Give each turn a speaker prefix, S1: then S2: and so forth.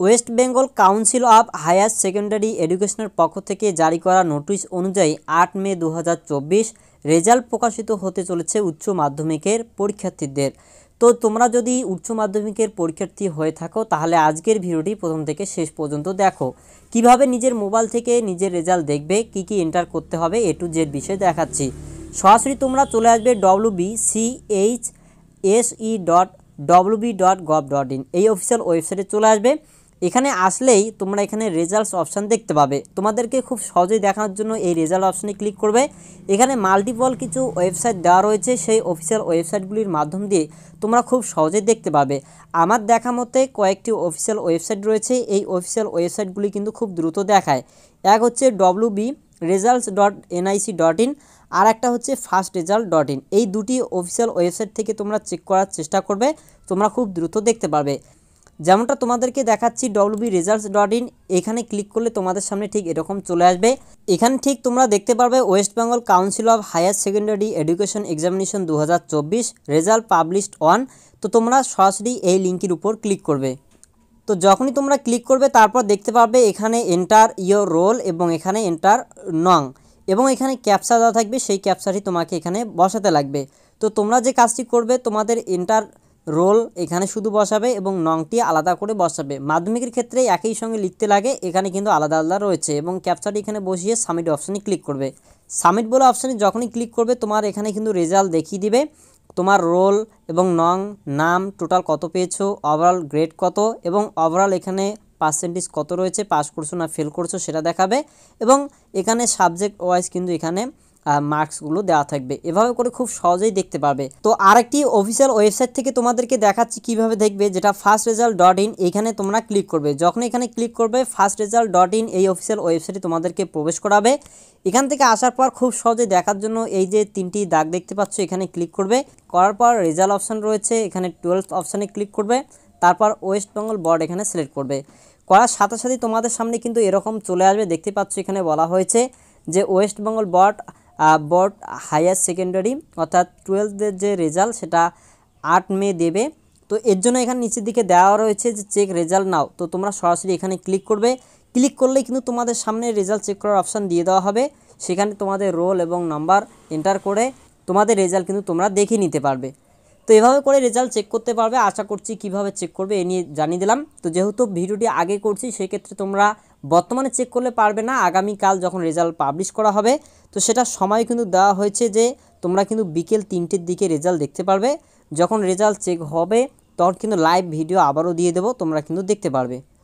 S1: West Bengal council of higher secondary এডুকেশনের পক্ষ থেকে জারি করা নোটিশ অনুযায়ী ৮ মে ২০২৪ রেজাল্ট প্রকাশিত হতে চলেছে উচ্চ মাধ্যমিকের পরীক্ষার্থীদের। তো তোমরা যদি উচ্চ মাধ্যমিকের পরীক্ষার্থী হয়ে থাকো তাহলে আজকের ভিডিওটি প্রথম থেকে শেষ পর্যন্ত দেখো, কিভাবে নিজের মোবাইল থেকে নিজের রেজাল্ট দেখবে, কি এন্টার করতে হবে, এ টু জেড বিষয়ে দেখাচ্ছি। সরাসরি তোমরা চলে আসবে wbchse.wb.gov.in এই অফিসিয়াল ওয়েবসাইটে চলে আসবে। এখানে আসলেই তোমরা এখানে রেজাল্টস অপশান দেখতে পাবে। তোমাদেরকে খুব সহজেই দেখানোর জন্য এই রেজাল্ট অপশানে ক্লিক করবে। এখানে মাল্টিপল কিছু ওয়েবসাইট দেওয়া রয়েছে, সেই অফিসিয়াল ওয়েবসাইটগুলির মাধ্যম দিয়ে তোমরা খুব সহজেই দেখতে পাবে। আমার দেখা মতে কয়েকটি অফিসিয়াল ওয়েবসাইট রয়েছে, এই অফিসিয়াল ওয়েবসাইটগুলি কিন্তু খুব দ্রুত দেখায়। এক হচ্ছে wbresults.nic.in, আর একটা হচ্ছে fastresult.in। এই দুটি অফিসিয়াল ওয়েবসাইট থেকে তোমরা চেক করার চেষ্টা করবে, তোমরা খুব দ্রুত দেখতে পারবে। যেমনটা তোমাদেরকে দেখাচ্ছি wbresults.in, এখানে ক্লিক করলে তোমাদের সামনে ঠিক এরকম চলে আসবে। এখানে ঠিক তোমরা দেখতে পারবে West Bengal council of higher secondary education examination 2024 result published on. তো তোমরা সরাসরি এই লিঙ্কের উপর ক্লিক করবে। তো যখনই তোমরা ক্লিক করবে তারপর দেখতে পাবে এখানে এন্টার ইয়োর রোল এবং এখানে এন্টার নং এবং এখানে ক্যাপচা দেওয়া থাকবে, সেই ক্যাপচাটি তোমাকে এখানে বসাতে লাগবে। তো তোমরা যে কাজটি করবে, তোমাদের এন্টার রোল এখানে শুধু বসাবে এবং নংটি আলাদা করে বসাবে। মাধ্যমিকের ক্ষেত্রে একই সঙ্গে লিখতে লাগে, এখানে কিন্তু আলাদা আলাদা রয়েছে। এবং ক্যাপচাটি এখানে বসিয়ে সাবমিট অপশানে ক্লিক করবে। সাবমিট বলে অপশানে যখনই ক্লিক করবে তোমার এখানে কিন্তু রেজাল্ট দেখিয়ে দিবে, তোমার রোল এবং নং, নাম, টোটাল কত পেয়েছো, ওভারঅল গ্রেড কত এবং ওভারঅল এখানে পার্সেন্টেজ কত রয়েছে, পাস করছো না ফেল করছো সেটা দেখাবে। এবং এখানে সাবজেক্ট ওয়াইজ কিন্তু এখানে মার্কসগুলো দেওয়া থাকবে। এভাবে করে খুব সহজেই দেখতে পারবে। তো আরেকটি অফিসিয়াল ওয়েবসাইট থেকে তোমাদেরকে দেখাচ্ছি কিভাবে দেখবে, যেটা fastresult.in। এখানে তোমরা ক্লিক করবে। যখন এখানে ক্লিক করবে fastresult.in এই অফিসিয়াল ওয়েবসাইটে তোমাদেরকে প্রবেশ করাবে। এখান থেকে আসার পর খুব সহজে দেখার জন্য এই যে তিনটি দাগ দেখতে পাচ্ছ এখানে ক্লিক করবে। করার পর রেজাল্ট অপশান রয়েছে, এখানে 12th অপশানে ক্লিক করবে। তারপর ওয়েস্ট বেঙ্গল বোর্ড এখানে সিলেক্ট করবে। করার সাথে সাথে তোমাদের সামনে কিন্তু এরকম চলে আসবে। দেখতে পাচ্ছ এখানে বলা হয়েছে যে West Bengal board higher secondary অর্থাৎ 12th যে রেজাল্ট সেটা 8 মে দেবে। তো এর জন্য এখানে নিচের দিকে দেওয়া রয়েছে যে চেক রেজাল্ট নাও। তো তোমরা সরাসরি এখানে ক্লিক করবে। ক্লিক করলেই কিন্তু তোমাদের সামনে রেজাল্ট চেক করার অপশান দিয়ে দেওয়া হবে। সেখানে তোমাদের রোল এবং নাম্বার এন্টার করে তোমাদের রেজাল্ট কিন্তু তোমরা দেখে নিতে পারবে। তো এভাবে করে রেজাল্ট চেক করতে পারবে। আশা করছি কিভাবে চেক করবে এ নিয়ে জানিয়ে দিলাম। তো যেহেতু ভিডিওটি আগে করছি সেক্ষেত্রে তোমরা বর্তমানে চেক করলে পারবে না, আগামীকাল যখন রেজাল্ট পাবলিশ করা হবে তো সেটার সময় কিন্তু দেওয়া হয়েছে যে তোমরা কিন্তু বিকেল 3টের দিকে রেজাল্ট দেখতে পারবে। যখন রেজাল্ট চেক হবে তখন কিন্তু লাইভ ভিডিও আবারও দিয়ে দেবো, তোমরা কিন্তু দেখতে পারবে।